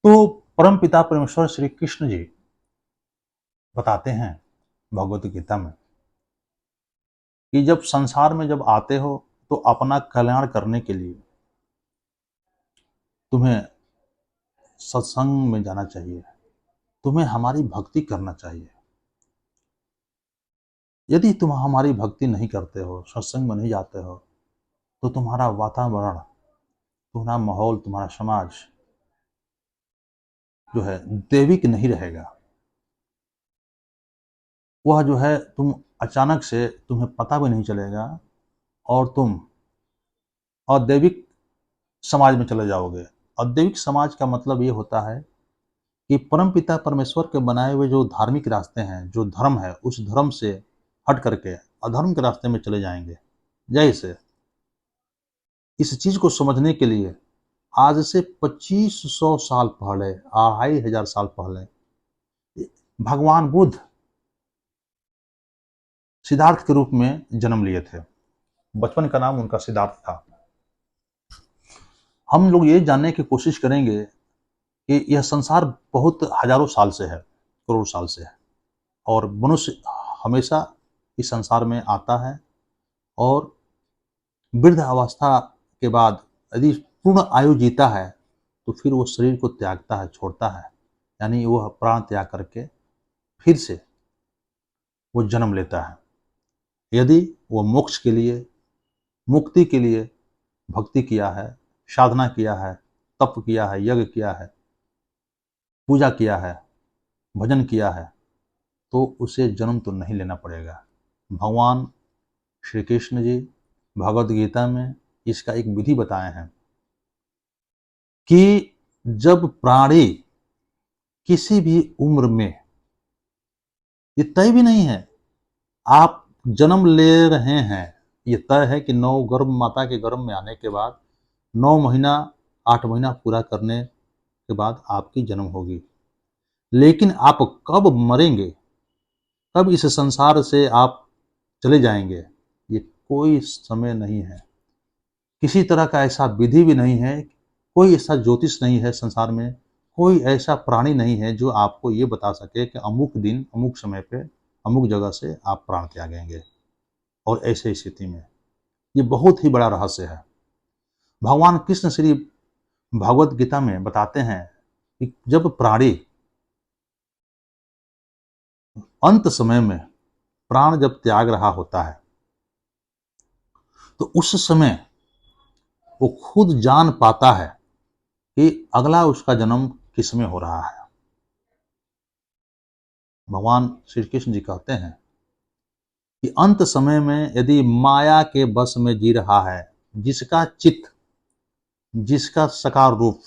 तो परम पिता परमेश्वर श्री कृष्ण जी बताते हैं भगवत गीता में कि जब संसार में जब आते हो तो अपना कल्याण करने के लिए तुम्हें सत्संग में जाना चाहिए, तुम्हें हमारी भक्ति करना चाहिए। यदि तुम हमारी भक्ति नहीं करते हो, सत्संग में नहीं जाते हो, तो तुम्हारा वातावरण, तुम्हारा माहौल, तुम्हारा समाज जो है दैविक नहीं रहेगा। वह जो है तुम अचानक से तुम्हें पता भी नहीं चलेगा और तुम अदैविक समाज में चले जाओगे। अदैविक समाज का मतलब ये होता है कि परमपिता परमेश्वर के बनाए हुए जो धार्मिक रास्ते हैं, जो धर्म है, उस धर्म से हट करके अधर्म के रास्ते में चले जाएंगे। जैसे इस चीज को समझने के लिए आज से 2500 साल पहले, 2500 साल पहले भगवान बुद्ध सिद्धार्थ के रूप में जन्म लिए थे। बचपन का नाम उनका सिद्धार्थ था। हम लोग ये जानने की कोशिश करेंगे कि यह संसार बहुत हजारों साल से है, करोड़ साल से है, और मनुष्य हमेशा इस संसार में आता है और वृद्ध अवस्था के बाद यदि पूर्ण आयु जीता है तो फिर वो शरीर को त्यागता है, छोड़ता है, यानी वह प्राण त्याग करके फिर से वो जन्म लेता है। यदि वो मोक्ष के लिए, मुक्ति के लिए भक्ति किया है, साधना किया है, तप किया है, यज्ञ किया है, पूजा किया है, भजन किया है, तो उसे जन्म तो नहीं लेना पड़ेगा। भगवान श्री कृष्ण जी भगवद गीता में इसका एक विधि बताए हैं कि जब प्राणी किसी भी उम्र में, ये तय भी नहीं है आप जन्म ले रहे हैं, ये तय है कि 9 गर्भ माता के गर्भ में आने के बाद 9 महीना 8 महीना पूरा करने के बाद आपकी जन्म होगी। लेकिन आप कब मरेंगे, कब इस संसार से आप चले जाएंगे, ये कोई समय नहीं है। किसी तरह का ऐसा विधि भी नहीं है, कोई ऐसा ज्योतिष नहीं है संसार में, कोई ऐसा प्राणी नहीं है जो आपको ये बता सके कि अमुक दिन अमुक समय पे अमुक जगह से आप प्राण त्यागेंगे। और ऐसे स्थिति में ये बहुत ही बड़ा रहस्य है। भगवान कृष्ण श्री भगवत गीता में बताते हैं कि जब प्राणी अंत समय में प्राण जब त्याग रहा होता है तो उस समय वो खुद जान पाता है कि अगला उसका जन्म किसमें हो रहा है। भगवान श्री कृष्ण जी कहते हैं कि अंत समय में यदि माया के बस में जी रहा है, जिसका चित्त, जिसका साकार रूप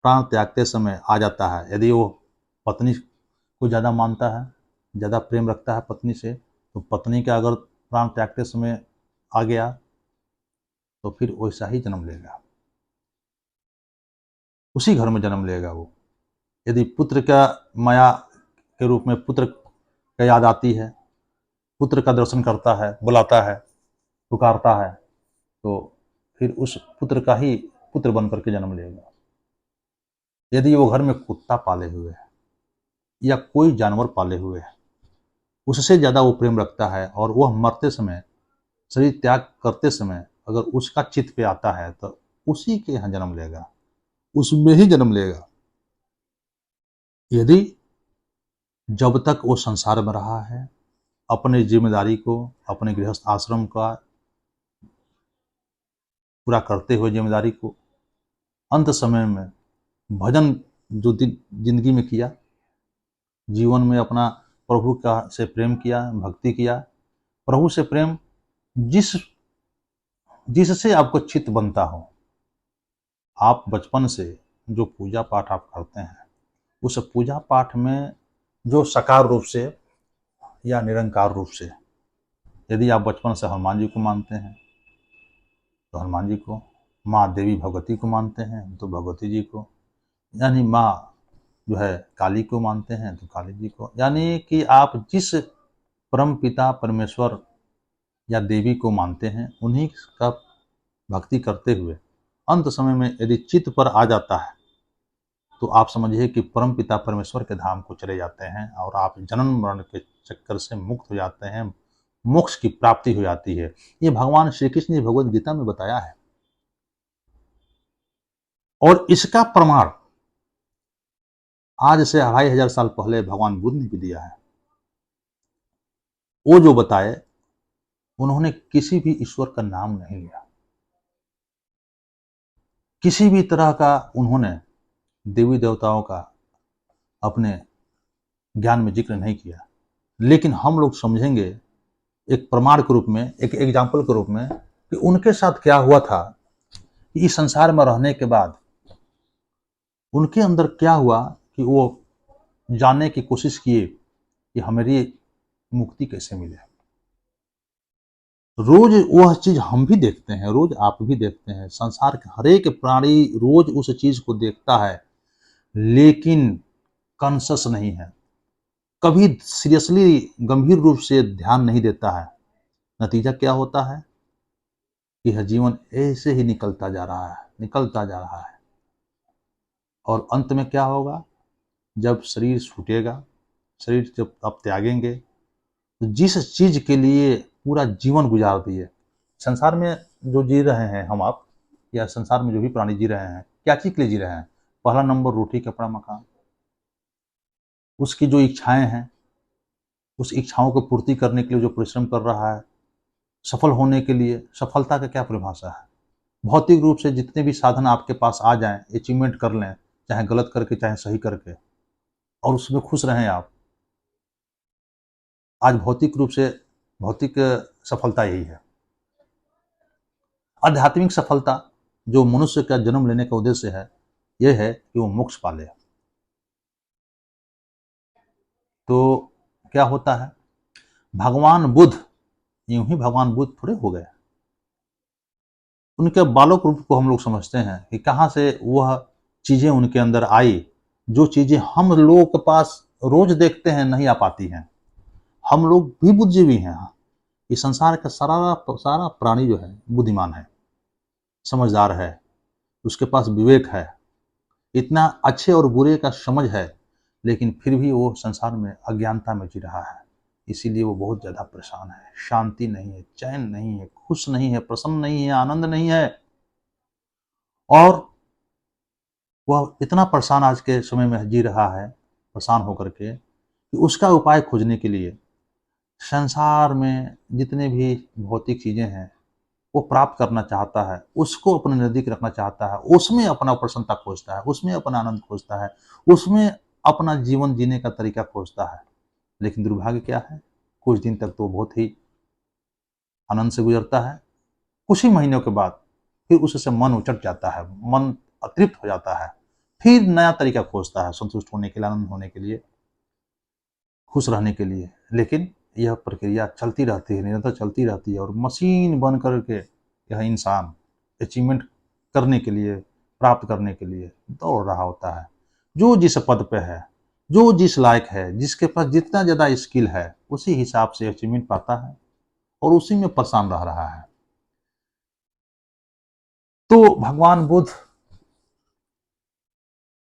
प्राण त्यागते समय आ जाता है, यदि वो पत्नी को ज़्यादा मानता है, ज़्यादा प्रेम रखता है पत्नी से, तो पत्नी का अगर प्राण त्यागते समय आ गया तो फिर वैसा ही जन्म लेगा, उसी घर में जन्म लेगा वो। यदि पुत्र का माया के रूप में पुत्र का याद आती है, पुत्र का दर्शन करता है, बुलाता है, पुकारता है, तो फिर उस पुत्र का ही पुत्र बन करके जन्म लेगा। यदि वो घर में कुत्ता पाले हुए है या कोई जानवर पाले हुए है, उससे ज़्यादा वो प्रेम रखता है और वह मरते समय, शरीर त्याग करते समय अगर उसका चित्त पे आता है तो उसी के यहाँ जन्म लेगा, उसमें ही जन्म लेगा। यदि जब तक वो संसार में रहा है, अपनी जिम्मेदारी को, अपने गृहस्थ आश्रम का पूरा करते हुए जिम्मेदारी को, अंत समय में भजन जो जिंदगी में किया, जीवन में अपना प्रभु का से प्रेम किया, भक्ति किया, प्रभु से प्रेम जिससे आपको चित्त बनता हो। आप बचपन से जो पूजा पाठ आप करते हैं, उस पूजा पाठ में जो साकार रूप से या निरंकार रूप से, यदि आप बचपन से हनुमान जी को मानते हैं तो हनुमान जी को, माँ देवी भगवती को मानते हैं तो भगवती जी को, यानी माँ जो है काली को मानते हैं तो काली जी को, यानी कि आप जिस परम पिता परमेश्वर या देवी को मानते हैं उन्हीं का भक्ति करते हुए अंत समय में यदि चित्त पर आ जाता है तो आप समझिए कि परम पिता परमेश्वर के धाम को चले जाते हैं और आप जन्म मरण के चक्कर से मुक्त हो जाते हैं, मोक्ष की प्राप्ति हो जाती है। ये भगवान श्री कृष्ण ने भगवद गीता में बताया है और इसका प्रमाण आज से 2500 साल पहले भगवान बुद्ध ने भी दिया है। वो जो बताए, उन्होंने किसी भी ईश्वर का नाम नहीं लिया, किसी भी तरह का उन्होंने देवी देवताओं का अपने ज्ञान में जिक्र नहीं किया। लेकिन हम लोग समझेंगे एक प्रमाण के रूप में, एक एग्जाम्पल के रूप में, कि उनके साथ क्या हुआ था, कि इस संसार में रहने के बाद उनके अंदर क्या हुआ कि वो जानने की कोशिश किए कि हमारी मुक्ति कैसे मिले। रोज वह चीज हम भी देखते हैं, रोज आप भी देखते हैं, संसार के हर एक प्राणी रोज उस चीज को देखता है, लेकिन कॉन्शस नहीं है, कभी सीरियसली गंभीर रूप से ध्यान नहीं देता है। नतीजा क्या होता है कि यह जीवन ऐसे ही निकलता जा रहा है, निकलता जा रहा है, और अंत में क्या होगा, जब शरीर छूटेगा, शरीर जब आप त्यागेंगे, तो जिस चीज के लिए पूरा जीवन गुजार दिए, संसार में जो जी रहे हैं हम आप, या संसार में जो भी प्राणी जी रहे हैं, क्या चीज के लिए जी रहे हैं? पहला नंबर रोटी कपड़ा मकान, उसकी जो इच्छाएं हैं, उस इच्छाओं को पूर्ति करने के लिए जो परिश्रम कर रहा है, सफल होने के लिए, सफलता का क्या परिभाषा है? भौतिक रूप से जितने भी साधन आपके पास आ जाएं, अचीवमेंट कर लें, चाहे गलत करके चाहे सही करके, और उसमें खुश रहें आप। आज भौतिक रूप से भौतिक सफलता यही है। आध्यात्मिक सफलता जो मनुष्य का जन्म लेने का उद्देश्य है, यह है कि वो मोक्ष पाले। तो क्या होता है, भगवान बुद्ध यूं ही भगवान बुद्ध थोड़े हो गए, उनके बालक रूप को हम लोग समझते हैं कि कहाँ से वह चीजें उनके अंदर आई, जो चीजें हम लोगों के पास रोज देखते हैं नहीं आ पाती हैं। हम लोग भी बुद्धिजीवी हैं, इस संसार का सारा प्राणी जो है बुद्धिमान है, समझदार है, उसके पास विवेक है, इतना अच्छे और बुरे का समझ है, लेकिन फिर भी वो संसार में अज्ञानता में जी रहा है। इसीलिए वो बहुत ज़्यादा परेशान है, शांति नहीं है, चैन नहीं है, खुश नहीं है, प्रसन्न नहीं है, आनंद नहीं है। और वह इतना परेशान आज के समय में जी रहा है, परेशान होकर के, कि उसका उपाय खोजने के लिए संसार में जितने भी भौतिक चीज़ें हैं वो प्राप्त करना चाहता है, उसको अपने नज़दीक रखना चाहता है, उसमें अपना प्रसन्नता खोजता है, उसमें अपना आनंद खोजता है, उसमें अपना जीवन जीने का तरीका खोजता है। लेकिन दुर्भाग्य क्या है, कुछ दिन तक तो बहुत ही आनंद से गुजरता है, कुछ ही महीनों के बाद फिर उससे मन उचट जाता है, मन अतृप्त हो जाता है, फिर नया तरीका खोजता है संतुष्ट होने के लिए, आनंद होने के लिए, खुश रहने के लिए। लेकिन यह प्रक्रिया चलती रहती है, निरंतर चलती रहती है, और मशीन बन करके यह इंसान अचीवमेंट करने के लिए, प्राप्त करने के लिए दौड़ रहा होता है। जो जिस पद पे है, जो जिस लायक है, जिसके पास जितना ज़्यादा स्किल है, उसी हिसाब से अचीवमेंट पाता है और उसी में परेशान रह रहा है। तो भगवान बुद्ध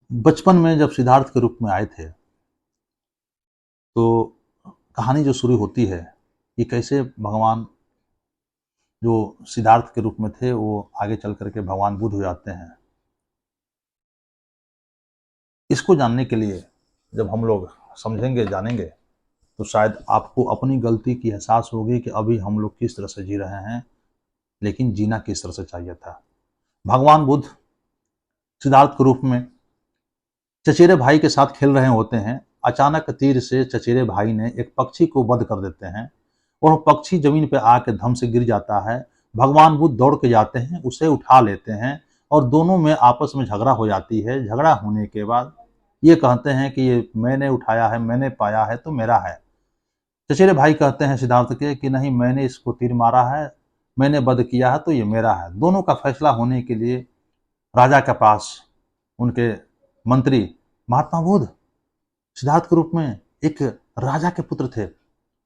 बचपन में जब सिद्धार्थ के रूप में आए थे, तो कहानी जो शुरू होती है कि कैसे भगवान जो सिद्धार्थ के रूप में थे वो आगे चल करके भगवान बुद्ध हो जाते हैं। इसको जानने के लिए जब हम लोग समझेंगे, जानेंगे, तो शायद आपको अपनी गलती की एहसास होगी कि अभी हम लोग किस तरह से जी रहे हैं, लेकिन जीना किस तरह से चाहिए था। भगवान बुद्ध सिद्धार्थ के रूप में चचेरे भाई के साथ खेल रहे होते हैं, अचानक तीर से चचेरे भाई ने एक पक्षी को वध कर देते हैं और पक्षी जमीन पर आके धम से गिर जाता है। भगवान बुद्ध दौड़ के जाते हैं, उसे उठा लेते हैं और दोनों में आपस में झगड़ा हो जाती है। झगड़ा होने के बाद ये कहते हैं कि ये मैंने उठाया है, मैंने पाया है, तो मेरा है। चचेरे भाई कहते हैं सिद्धार्थ के कि नहीं, मैंने इसको तीर मारा है, मैंने वध किया है, तो ये मेरा है। दोनों का फैसला होने के लिए राजा के पास उनके मंत्री महात्मा बुद्ध सिद्धार्थ के रूप में एक राजा के पुत्र थे,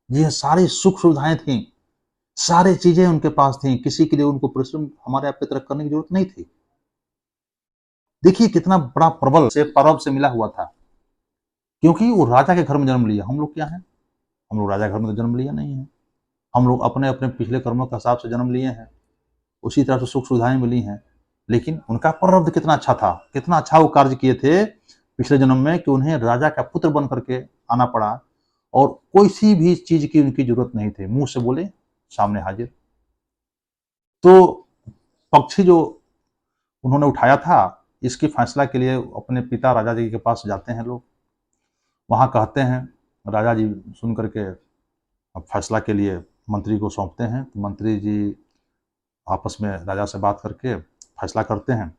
ये सारी सुख सुविधाएं थी, सारी चीजें उनके पास थी, किसी के लिए उनको परिश्रम हमारे आप की तरह करने की जरूरत नहीं थी। देखिए कितना बड़ा प्रबल से परब से मिला हुआ था, क्योंकि वो राजा के घर में जन्म लिया। हम लोग क्या हैं? हम लोग राजा घर में तो जन्म लिया नहीं है। हम लोग अपने अपने पिछले कर्मों के हिसाब से जन्म लिए हैं, उसी तरह से सुख सुविधाएं मिली हैं। लेकिन उनका प्रारब्ध कितना अच्छा था, कितना अच्छा वो कार्य किए थे पिछले जन्म में कि उन्हें राजा का पुत्र बन करके आना पड़ा, और कोई सी भी चीज की उनकी जरूरत नहीं थी, मुंह से बोले सामने हाजिर। तो पक्षी जो उन्होंने उठाया था, इसके फैसला के लिए अपने पिता राजा जी के पास जाते हैं लोग, वहां कहते हैं, राजा जी सुन करके फैसला के लिए मंत्री को सौंपते हैं। तो मंत्री जी आपस में राजा से बात करके फैसला करते हैं।